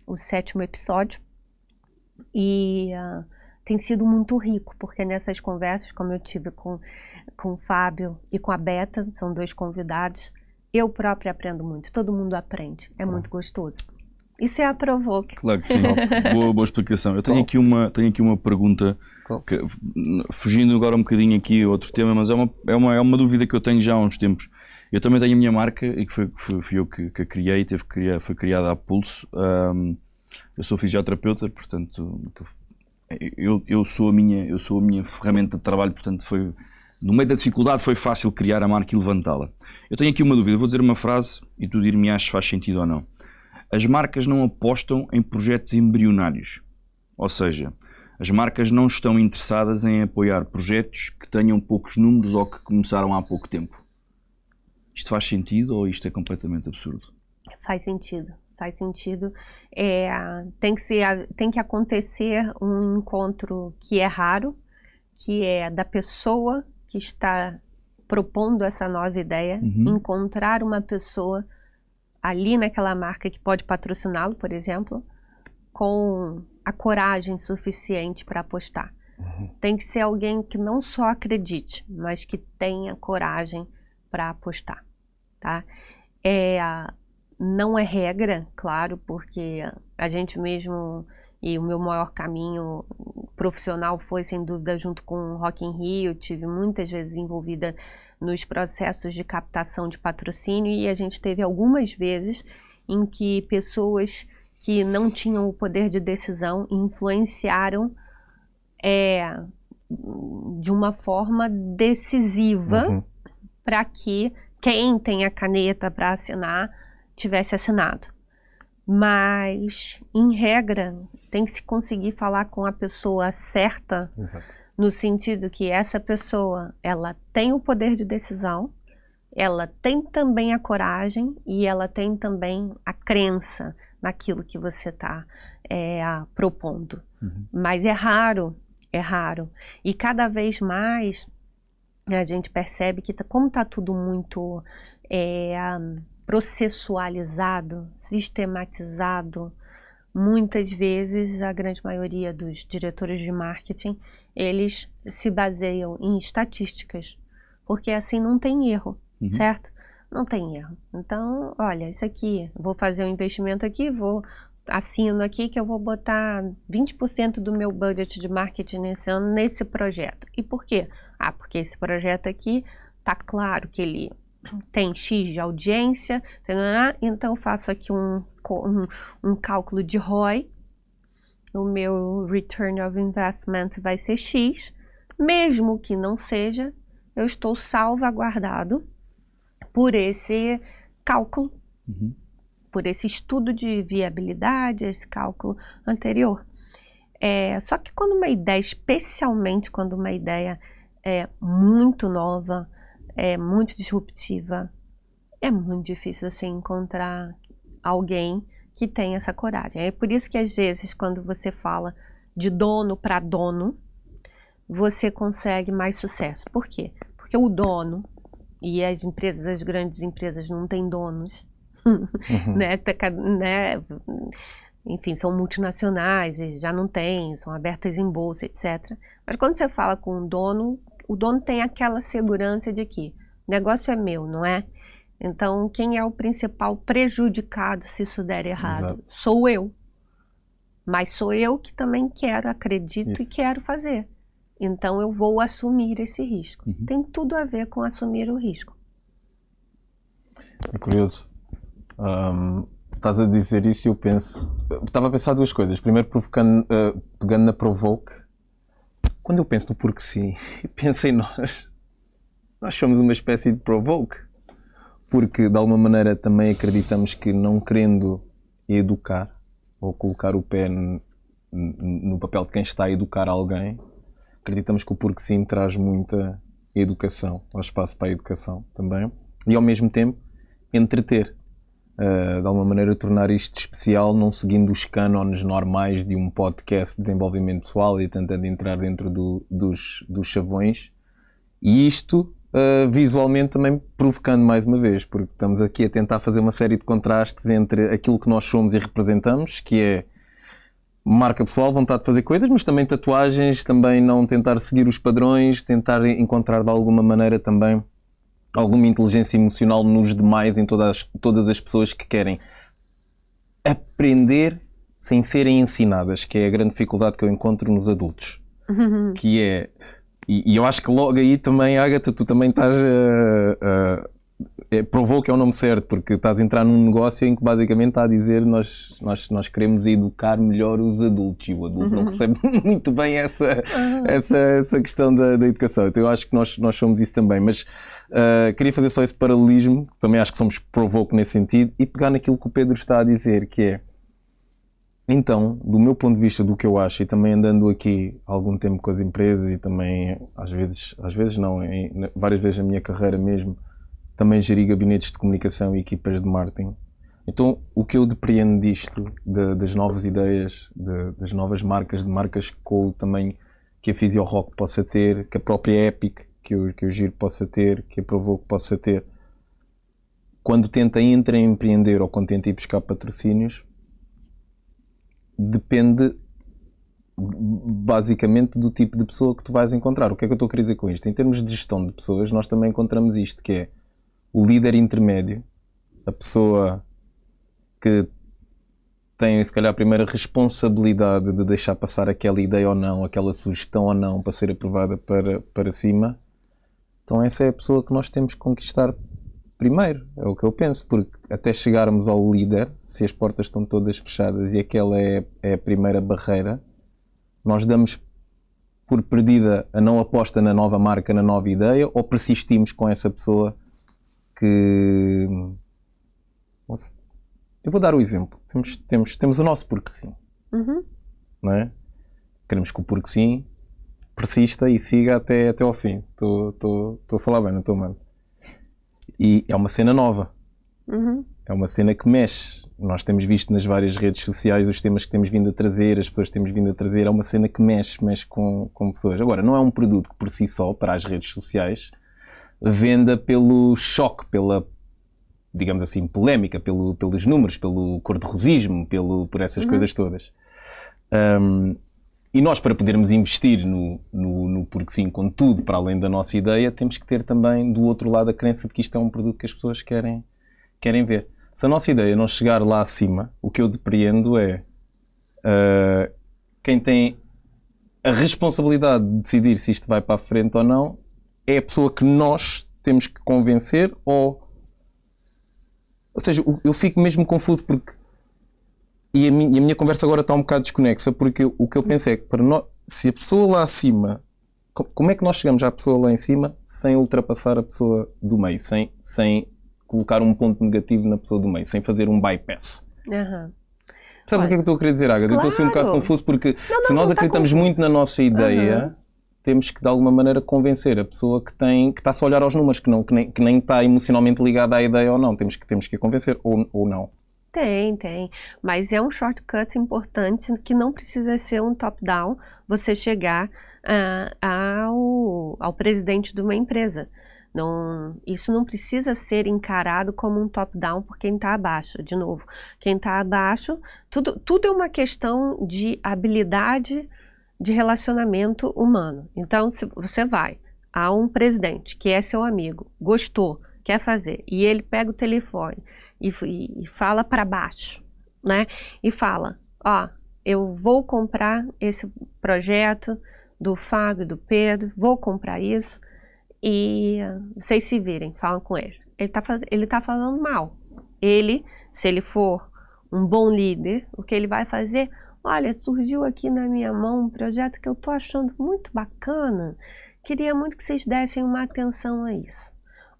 [SPEAKER 3] o 7º episódio, e tem sido muito rico, porque nessas conversas, como eu tive com o Fábio e com a Beta, são 2 convidados, eu própria aprendo muito, todo mundo aprende, muito gostoso. Isso é a Provoke.
[SPEAKER 1] Claro que sim. Boa explicação. Eu tenho aqui uma pergunta, que, fugindo agora um bocadinho aqui a outro tema, mas é uma dúvida que eu tenho já há uns tempos. Eu também tenho a minha marca, e que fui eu que a criei, foi criada a pulso. Eu sou fisioterapeuta, portanto, eu sou a minha ferramenta de trabalho, portanto, no meio da dificuldade foi fácil criar a marca e levantá-la. Eu tenho aqui uma dúvida, vou dizer uma frase e tu dir-me se faz sentido ou não. As marcas não apostam em projetos embrionários, ou seja, as marcas não estão interessadas em apoiar projetos que tenham poucos números ou que começaram há pouco tempo. Isto faz sentido ou isto é completamente absurdo?
[SPEAKER 3] Faz sentido. Tem que acontecer um encontro que é raro, que é da pessoa que está propondo essa nova ideia, encontrar uma pessoa ali naquela marca que pode patrociná-lo, por exemplo, com a coragem suficiente para apostar. Tem que ser alguém que não só acredite, mas que tenha coragem para apostar, tá? Não é regra, claro, porque a gente mesmo, e o meu maior caminho profissional foi, sem dúvida, junto com o Rock in Rio. Tive muitas vezes envolvida nos processos de captação de patrocínio, e a gente teve algumas vezes em que pessoas que não tinham o poder de decisão influenciaram de uma forma decisiva para que quem tem a caneta para assinar tivesse assinado. Mas, em regra, tem que se conseguir falar com a pessoa certa,
[SPEAKER 2] Exato.
[SPEAKER 3] no sentido que essa pessoa, ela tem o poder de decisão, ela tem também a coragem e ela tem também a crença naquilo que você está propondo. Mas é raro. E cada vez mais a gente percebe que como está tudo muito processualizado, sistematizado, muitas vezes a grande maioria dos diretores de marketing, eles se baseiam em estatísticas, porque assim não tem erro, certo? Não tem erro. Então, olha, isso aqui, vou fazer um investimento aqui, assino aqui que eu vou botar 20% do meu budget de marketing nesse ano nesse projeto. E por quê? Porque esse projeto aqui tá claro que ele tem X de audiência, então eu faço aqui um cálculo de ROI, o meu Return of Investment vai ser X, mesmo que não seja, eu estou salvaguardado por esse cálculo, por esse estudo de viabilidade, esse cálculo anterior. Só que quando uma ideia, especialmente quando uma ideia é muito nova, é muito disruptiva, é muito difícil você encontrar alguém que tenha essa coragem. É por isso que às vezes quando você fala de dono para dono, você consegue mais sucesso. Por quê? Porque o dono, e as grandes empresas não têm donos, né? Enfim, são multinacionais, já não tem, são abertas em bolsa, etc. Mas quando você fala com o dono tem aquela segurança de que o negócio é meu, não é? Então, quem é o principal prejudicado se isso der errado?
[SPEAKER 2] Exato.
[SPEAKER 3] Sou eu. Mas sou eu que também acredito
[SPEAKER 2] Isso.
[SPEAKER 3] e quero fazer. Então, eu vou assumir esse risco. Tem tudo a ver com assumir o risco.
[SPEAKER 2] É curioso. Estás a dizer isso e eu penso... Estava a pensar duas coisas. Primeiro, pegando na Provoke. Quando eu penso no Porque Sim, penso em nós. Nós somos uma espécie de Provoke. Porque, de alguma maneira, também acreditamos que não querendo educar ou colocar o pé no papel de quem está a educar alguém, acreditamos que o Porque Sim traz muita educação, ou espaço para a educação também. E, ao mesmo tempo, entreter. De alguma maneira tornar isto especial, não seguindo os cânones normais de um podcast de desenvolvimento pessoal e tentando entrar dentro dos chavões. E isto visualmente também provocando mais uma vez, porque estamos aqui a tentar fazer uma série de contrastes entre aquilo que nós somos e representamos, que é marca pessoal, vontade de fazer coisas, mas também tatuagens, também não tentar seguir os padrões, tentar encontrar de alguma maneira também alguma inteligência emocional nos demais, em todas as pessoas que querem aprender sem serem ensinadas, que é a grande dificuldade que eu encontro nos adultos. Que é, e eu acho que logo aí também, Ágata, tu também estás provou que é o nome certo, porque estás a entrar num negócio em que basicamente está a dizer nós queremos educar melhor os adultos, e o adulto não recebe muito bem essa questão da educação. Então eu acho que nós somos isso também, mas queria fazer só esse paralelismo, também acho que somos Provoke nesse sentido, e pegar naquilo que o Pedro está a dizer, que é, então, do meu ponto de vista, do que eu acho, e também andando aqui há algum tempo com as empresas e também, às vezes não, várias vezes na minha carreira mesmo, também geri gabinetes de comunicação e equipas de marketing. Então, o que eu depreendo disto, das novas ideias, das novas marcas, de marcas com o tamanho que a Physio Rock possa ter, que a própria Epic, que o Giro possa ter, que a Provoke possa ter, quando tenta empreender ou quando tenta ir buscar patrocínios, depende basicamente do tipo de pessoa que tu vais encontrar. O que é que eu estou a querer dizer com isto? Em termos de gestão de pessoas, nós também encontramos isto, que é o líder intermédio, a pessoa que tem, se calhar, a primeira responsabilidade de deixar passar aquela ideia ou não, aquela sugestão ou não, para ser aprovada para cima. Então essa é a pessoa que nós temos que conquistar primeiro, é o que eu penso, porque até chegarmos ao líder, se as portas estão todas fechadas e aquela é a primeira barreira, nós damos por perdida a não aposta na nova marca, na nova ideia, ou persistimos com essa pessoa que eu vou dar o exemplo. Temos o nosso porque sim. Não é? Queremos que o porque sim persista e siga até ao fim. Estou a falar bem, não estou mal. E é uma cena nova. É uma cena que mexe. Nós temos visto nas várias redes sociais os temas que temos vindo a trazer, as pessoas que temos vindo a trazer. É uma cena que mexe com pessoas. Agora, não é um produto que por si só, para as redes sociais, venda pelo choque, pela, digamos assim, polémica, pelos números, pelo cor-de-rosismo, por essas coisas todas. E nós, para podermos investir no porque sim, com tudo para além da nossa ideia, temos que ter também do outro lado a crença de que isto é um produto que as pessoas querem ver. Se a nossa ideia não chegar lá acima, o que eu depreendo é quem tem a responsabilidade de decidir se isto vai para a frente ou não é a pessoa que nós temos que convencer ou seja, eu fico mesmo confuso porque e a minha conversa agora está um bocado desconexa porque o que eu penso é que para nós, se a pessoa lá acima, como é que nós chegamos à pessoa lá em cima sem ultrapassar a pessoa do meio, sem colocar um ponto negativo na pessoa do meio, sem fazer um bypass? Sabes o que é que eu estou a querer dizer, Ágata? Claro. Eu estou a ser um bocado confuso porque se nós acreditamos muito na nossa ideia, temos que de alguma maneira convencer a pessoa que está só a olhar aos números, que nem está emocionalmente ligada à ideia ou não. Temos que a convencer ou não.
[SPEAKER 3] Tem. Mas é um shortcut importante que não precisa ser um top-down, você chegar ao presidente de uma empresa. Isso não precisa ser encarado como um top-down por quem está abaixo. De novo, quem está abaixo, tudo é uma questão de habilidade de relacionamento humano. Então, se você vai a um presidente que é seu amigo, gostou, quer fazer, e ele pega o telefone e fala para baixo, né? E fala, eu vou comprar esse projeto do Fábio e do Pedro, vou comprar isso, e vocês se virem, falam com ele. Ele tá falando mal. Se ele for um bom líder, o que ele vai fazer? Olha, surgiu aqui na minha mão um projeto que eu tô achando muito bacana. Queria muito que vocês dessem uma atenção a isso.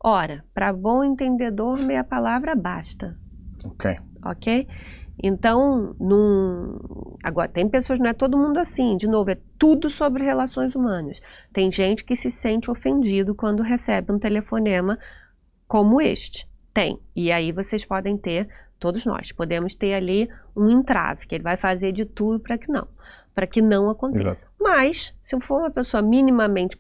[SPEAKER 3] Ora, para bom entendedor, meia palavra basta. Ok? Então, agora, tem pessoas, não é todo mundo assim, de novo, é tudo sobre relações humanas. Tem gente que se sente ofendido quando recebe um telefonema como este. Tem. E aí vocês podem ter, todos nós, podemos ter ali um entrave, que ele vai fazer de tudo para que não aconteça. Exato. Mas, se for uma pessoa minimamente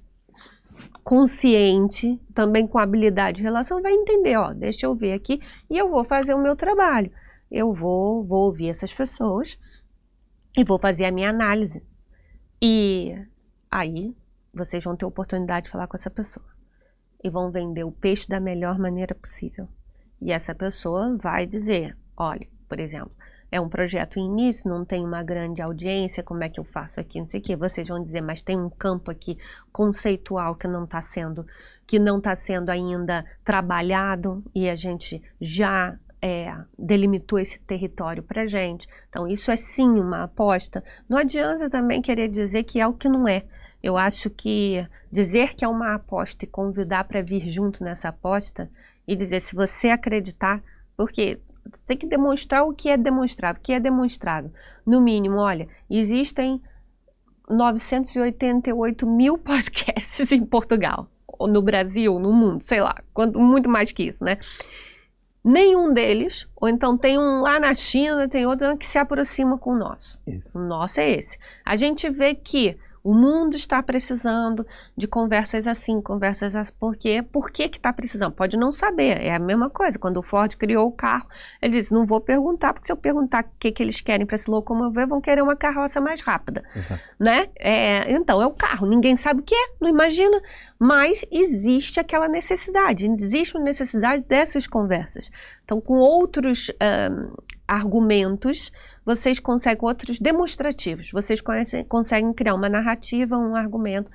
[SPEAKER 3] consciente, também com habilidade de relação, vai entender, deixa eu ver aqui e eu vou fazer o meu trabalho. Eu vou ouvir essas pessoas e vou fazer a minha análise. E aí vocês vão ter a oportunidade de falar com essa pessoa. E vão vender o peixe da melhor maneira possível. E essa pessoa vai dizer, olha, por exemplo, é um projeto em início, não tem uma grande audiência, como é que eu faço aqui, não sei o quê. Vocês vão dizer, mas tem um campo aqui conceitual que não está sendo ainda trabalhado e a gente já delimitou esse território para gente. Então, isso é sim uma aposta. Não adianta também querer dizer que é o que não é. Eu acho que dizer que é uma aposta e convidar para vir junto nessa aposta e dizer se você acreditar, porque tem que demonstrar o que é demonstrável. O que é demonstrável? No mínimo, olha, existem 988 mil podcasts em Portugal, ou no Brasil, no mundo, sei lá, muito mais que isso, né? Nenhum deles, ou então tem um lá na China, tem outro que se aproxima com o nosso. Isso. O nosso é esse. A gente vê que o mundo está precisando de conversas assim. Por quê? Por que está precisando? Pode não saber, é a mesma coisa. Quando o Ford criou o carro, ele disse, não vou perguntar, porque se eu perguntar o que eles querem para se locomover, vão querer uma carroça mais rápida. Exato. Né? Então, é o carro, ninguém sabe o que é, não imagina, mas existe aquela necessidade, existe uma necessidade dessas conversas. Então, com outros argumentos, vocês conseguem, outros demonstrativos, vocês conseguem criar uma narrativa, um argumento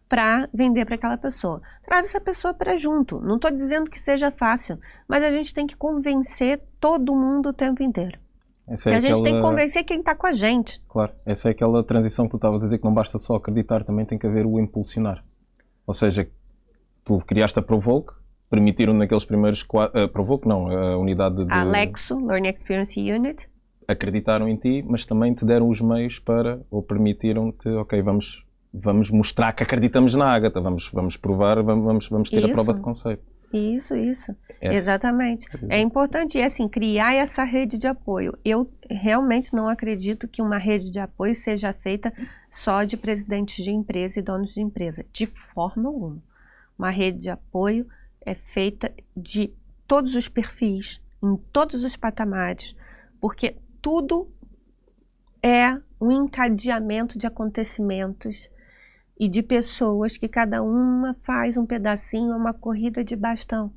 [SPEAKER 3] para vender para aquela pessoa. Traz essa pessoa para junto. Não estou dizendo que seja fácil, mas a gente tem que convencer todo mundo o tempo inteiro. A gente tem que convencer quem está com a gente.
[SPEAKER 2] Claro, essa é aquela transição que tu estavas a dizer, que não basta só acreditar, também tem que haver o impulsionar. Ou seja, tu criaste a Provoke, permitiram naqueles primeiros Provoke, não, a unidade de...
[SPEAKER 3] A Lexo, Learning Experience Unit.
[SPEAKER 2] Acreditaram em ti, mas também te deram os meios para, ou permitiram-te, ok, vamos mostrar que acreditamos na Ágata, vamos provar, vamos ter a prova de conceito.
[SPEAKER 3] Isso. Exatamente. É importante, assim, criar essa rede de apoio. Eu realmente não acredito que uma rede de apoio seja feita só de presidentes de empresa e donos de empresa. De forma alguma. Uma rede de apoio é feita de todos os perfis, em todos os patamares, porque tudo é um encadeamento de acontecimentos e de pessoas que cada uma faz um pedacinho, uma corrida de bastão,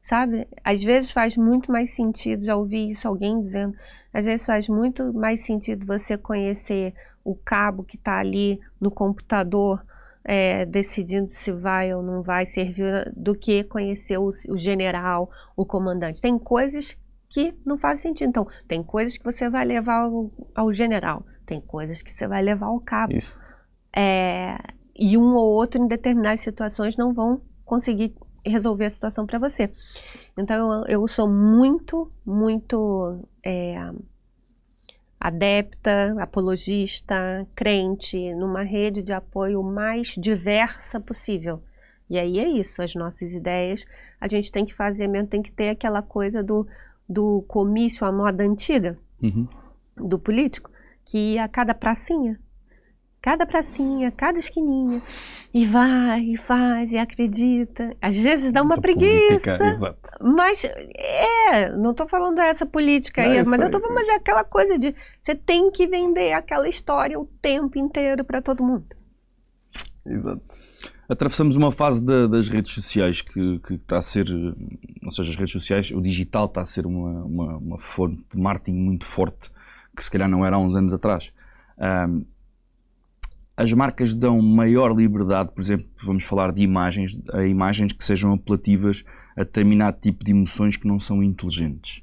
[SPEAKER 3] sabe? Às vezes faz muito mais sentido, já ouvi isso alguém dizendo, às vezes faz muito mais sentido você conhecer o cabo que está ali no computador, decidindo se vai ou não vai servir, do que conhecer o general, o comandante. Tem coisas que não fazem sentido. Então, tem coisas que você vai levar ao general, tem coisas que você vai levar ao cabo.
[SPEAKER 2] Isso.
[SPEAKER 3] E um ou outro, em determinadas situações, não vão conseguir resolver a situação para você. Então, eu sou muito adepta, apologista, crente, numa rede de apoio mais diversa possível. E aí é isso, as nossas ideias, a gente tem que fazer mesmo, tem que ter aquela coisa do comício à moda antiga, do político, que ia a cada pracinha, cada esquininha, e vai, e faz, e acredita. Às vezes dá uma preguiça,
[SPEAKER 2] exato.
[SPEAKER 3] Mas não estou falando dessa política aí, mas eu estou falando aquela coisa de você tem que vender aquela história o tempo inteiro para todo mundo.
[SPEAKER 2] Exato.
[SPEAKER 1] Atravessamos uma fase das redes sociais que está a ser, ou seja, as redes sociais, o digital está a ser uma fonte de marketing muito forte, que se calhar não era há uns anos atrás. As marcas dão maior liberdade, por exemplo, vamos falar de imagens que sejam apelativas a determinado tipo de emoções que não são inteligentes.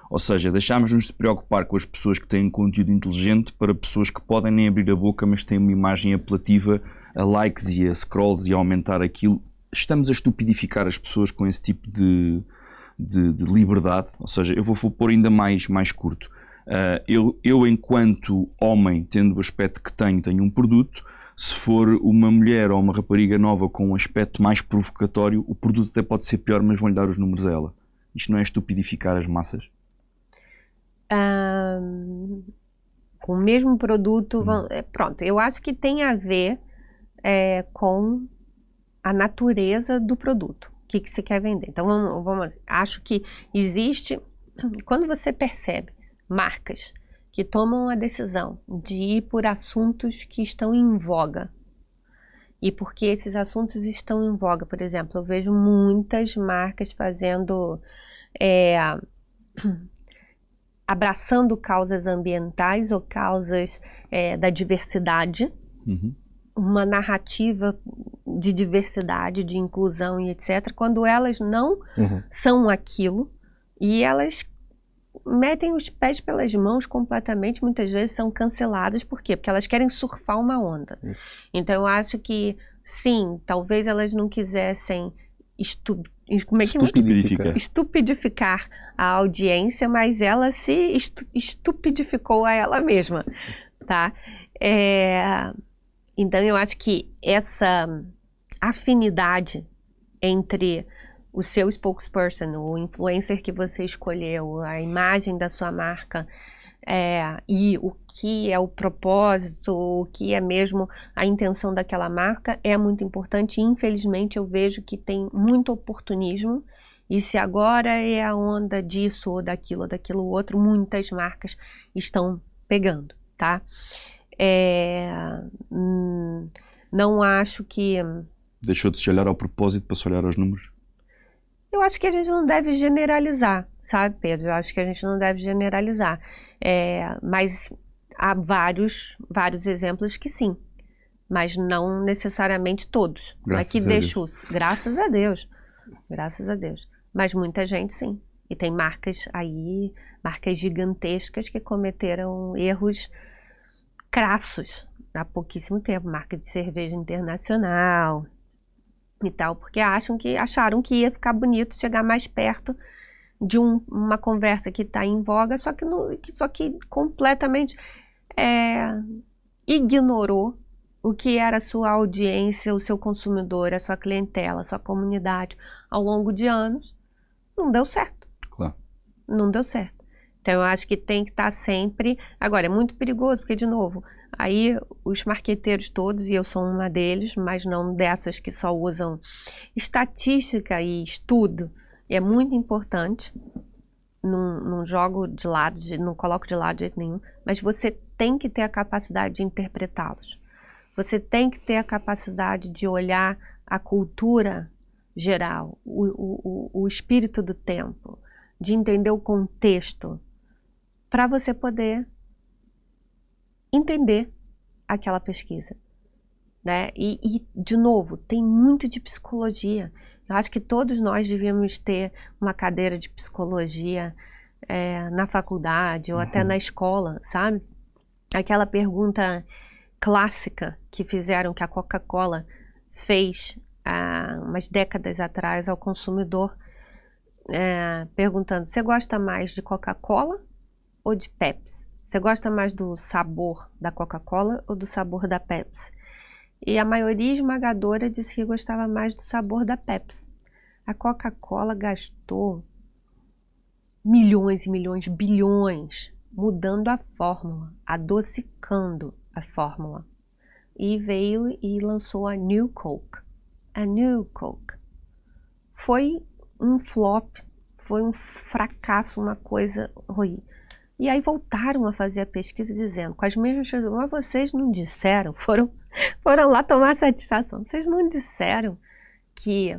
[SPEAKER 1] Ou seja, deixámos-nos de preocupar com as pessoas que têm conteúdo inteligente para pessoas que podem nem abrir a boca, mas têm uma imagem apelativa a likes e a scrolls e a aumentar aquilo. Estamos a estupidificar as pessoas com esse tipo de liberdade. Ou seja, eu vou pôr ainda mais curto. Eu, enquanto homem, tendo o aspecto que tenho um produto. Se for uma mulher ou uma rapariga nova com um aspecto mais provocatório, o produto até pode ser pior, mas vão-lhe dar os números a ela. Isto não é estupidificar as massas?
[SPEAKER 3] Com o mesmo produto, pronto, eu acho que tem a ver com a natureza do produto, o que você quer vender. Então, acho que existe, quando você percebe marcas que tomam a decisão de ir por assuntos que estão em voga, e porque esses assuntos estão em voga, por exemplo, eu vejo muitas marcas fazendo, abraçando causas ambientais ou causas da diversidade, uma narrativa de diversidade, de inclusão e etc., quando elas não são aquilo, e elas metem os pés pelas mãos completamente, muitas vezes são canceladas. Por quê? Porque elas querem surfar uma onda. Então eu acho que, sim, talvez elas não quisessem estupidificar a audiência, mas ela se estupidificou a ela mesma, tá? Então eu acho que essa afinidade entre o seu spokesperson, o influencer que você escolheu, a imagem da sua marca, e o que é o propósito, o que é mesmo a intenção daquela marca, é muito importante. Infelizmente eu vejo que tem muito oportunismo, e se agora é a onda disso ou daquilo outro, muitas marcas estão pegando, tá? Não acho que...
[SPEAKER 1] Deixou de se olhar ao propósito para se olhar aos números?
[SPEAKER 3] Eu acho que a gente não deve generalizar, sabe, Pedro? Eu acho que a gente não deve generalizar. Mas há vários exemplos que sim, mas não necessariamente todos. Graças a Deus. Graças a Deus. Mas muita gente sim. E tem marcas gigantescas que cometeram erros crassos há pouquíssimo tempo. Marca de cerveja internacional, e tal, porque acharam que ia ficar bonito chegar mais perto de uma conversa que está em voga, só que completamente ignorou o que era a sua audiência, o seu consumidor, a sua clientela, a sua comunidade ao longo de anos. Não deu certo.
[SPEAKER 1] Claro.
[SPEAKER 3] Não deu certo. Então eu acho que tem que estar sempre... Agora, é muito perigoso, porque, de novo, aí os marqueteiros todos, e eu sou uma deles, mas não dessas que só usam estatística e estudo, é muito importante. Não jogo de lado, não coloco de lado de jeito nenhum, mas você tem que ter a capacidade de interpretá-los. Você tem que ter a capacidade de olhar a cultura geral, o espírito do tempo, de entender o contexto, para você poder entender aquela pesquisa, né? E, de novo, tem muito de psicologia. Eu acho que todos nós devíamos ter uma cadeira de psicologia na faculdade ou até na escola, sabe? Aquela pergunta clássica que a Coca-Cola fez há umas décadas atrás ao consumidor, perguntando: você gosta mais de Coca-Cola ou de Pepsi? Você gosta mais do sabor da Coca-Cola ou do sabor da Pepsi? E a maioria esmagadora disse que gostava mais do sabor da Pepsi. A Coca-Cola gastou milhões e milhões, bilhões, mudando a fórmula, adocicando a fórmula. E veio e lançou a New Coke. A New Coke. Foi um flop, foi um fracasso, uma coisa ruim. E aí voltaram a fazer a pesquisa dizendo, com as mesmas coisas, mas vocês não disseram, foram lá tomar satisfação, vocês não disseram que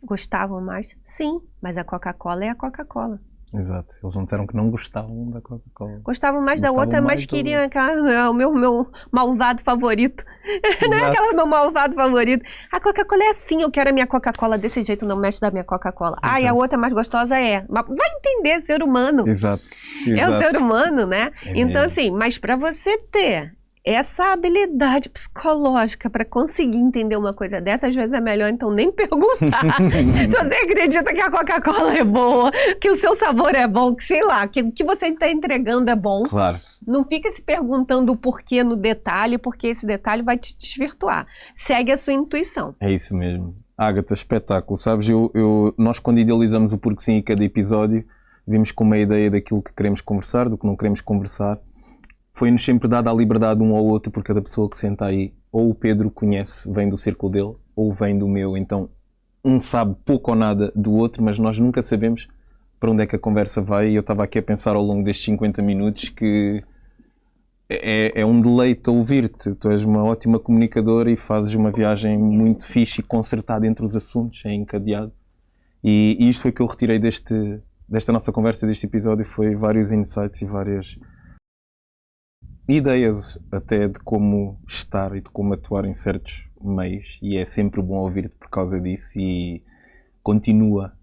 [SPEAKER 3] gostavam mais? Sim, mas a Coca-Cola é a Coca-Cola.
[SPEAKER 2] Exato, eles não disseram que não gostavam da Coca-Cola.
[SPEAKER 3] Gostavam mais da outra, mas queriam o meu malvado favorito. Não é aquela meu malvado favorito. A Coca-Cola é assim, eu quero a minha Coca-Cola desse jeito, não mexe da minha Coca-Cola. Ah, e a outra mais gostosa é. Mas vai entender, ser humano.
[SPEAKER 2] Exato.
[SPEAKER 3] É o ser humano, né? Então,
[SPEAKER 2] mesmo.
[SPEAKER 3] assim, mas para você ter essa habilidade psicológica para conseguir entender uma coisa dessa, às vezes é melhor então nem perguntar. Se você acredita que a Coca-Cola é boa, que o seu sabor é bom, que sei lá, que o que você está entregando é bom.
[SPEAKER 2] Claro.
[SPEAKER 3] Não fica se perguntando o porquê no detalhe, porque esse detalhe vai te desvirtuar. Segue a sua intuição.
[SPEAKER 2] É isso mesmo. Ágata, espetáculo. Sabes, nós quando idealizamos o Porque Sim em cada episódio, vimos com uma ideia daquilo que queremos conversar, do que não queremos conversar. Foi-nos sempre dada a liberdade um ao outro, por cada pessoa que senta aí. Ou o Pedro conhece, vem do círculo dele, ou vem do meu. Então, um sabe pouco ou nada do outro, mas nós nunca sabemos para onde é que a conversa vai. E eu estava aqui a pensar ao longo destes 50 minutos que é um deleite ouvir-te. Tu és uma ótima comunicadora e fazes uma viagem muito fixe e concertada entre os assuntos, é encadeado. E isto foi que eu retirei desta nossa conversa, deste episódio, foi vários insights e várias ideias até de como estar e de como atuar em certos meios, e é sempre bom ouvir-te por causa disso, e continua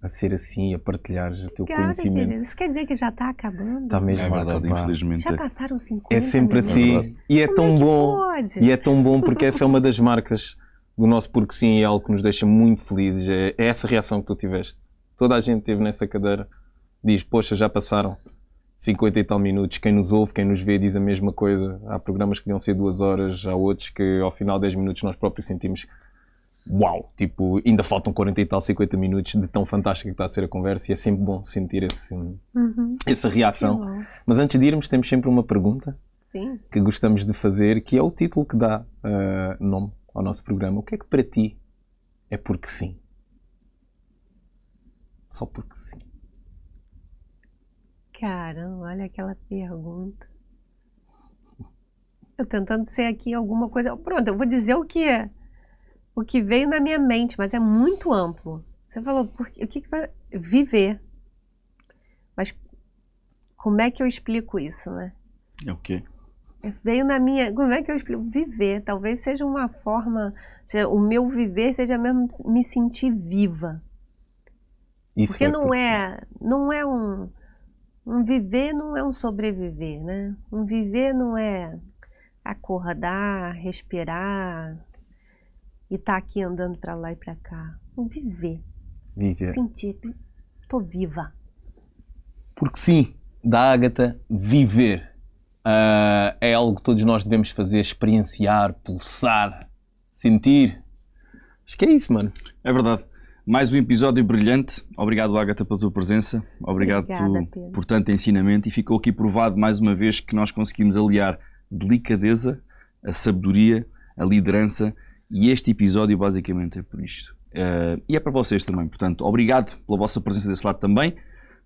[SPEAKER 2] a ser assim, a partilhares o teu conhecimento.
[SPEAKER 3] Querido. Isso quer dizer que já está acabando?
[SPEAKER 2] Está mesmo
[SPEAKER 1] É verdade, infelizmente.
[SPEAKER 3] Já passaram 50
[SPEAKER 2] É sempre
[SPEAKER 3] minutos.
[SPEAKER 2] assim, e é tão bom,
[SPEAKER 3] pode?
[SPEAKER 2] e é tão bom porque essa é uma das marcas do nosso Porque Sim, é algo que nos deixa muito felizes, é essa reação que tu tiveste. Toda a gente teve nessa cadeira, diz, poxa, já passaram 50 e tal minutos, quem nos ouve, quem nos vê diz a mesma coisa. Há programas que deviam ser 2 horas, há outros que ao final de 10 minutos nós próprios sentimos uau, tipo, ainda faltam 40 e tal, 50 minutos de tão fantástica que está a ser a conversa, e é sempre bom sentir essa reação. Mas antes de irmos, temos sempre uma pergunta
[SPEAKER 3] Sim.
[SPEAKER 2] que gostamos de fazer, que é o título que dá nome ao nosso programa. O que é que para ti é porque sim? Só porque sim.
[SPEAKER 3] Caramba, olha aquela pergunta. Eu tentando ser aqui alguma coisa. Pronto, eu vou dizer o que veio na minha mente, mas é muito amplo. Você falou, o que vai viver? Mas como é que eu explico isso, né?
[SPEAKER 1] É o quê?
[SPEAKER 3] Veio na minha. Como é que eu explico? Viver. Talvez seja uma forma. O meu viver seja mesmo me sentir viva.
[SPEAKER 2] Isso
[SPEAKER 3] porque não
[SPEAKER 2] porque
[SPEAKER 3] é um viver, não é um sobreviver, né? Um viver não é acordar, respirar e estar aqui andando para lá e para cá. Viver.
[SPEAKER 2] Viver.
[SPEAKER 3] Sentir que estou viva.
[SPEAKER 2] Porque sim, da Ágata, viver é algo que todos nós devemos fazer, experienciar, pulsar, sentir. Acho que é isso, mano.
[SPEAKER 1] É verdade. Mais um episódio brilhante. Obrigado, Ágata, pela tua presença. Obrigado
[SPEAKER 3] Obrigada, Pedro.
[SPEAKER 1] por tanto ensinamento. E ficou aqui provado mais uma vez que nós conseguimos aliar delicadeza, a sabedoria, a liderança. E este episódio basicamente é por isto. E é para vocês também. Portanto, obrigado pela vossa presença desse lado também.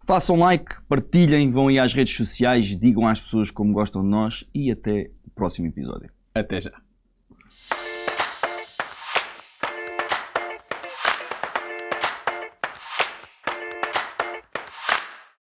[SPEAKER 1] Façam like, partilhem, vão aí às redes sociais, digam às pessoas como gostam de nós e até o próximo episódio.
[SPEAKER 2] Até já.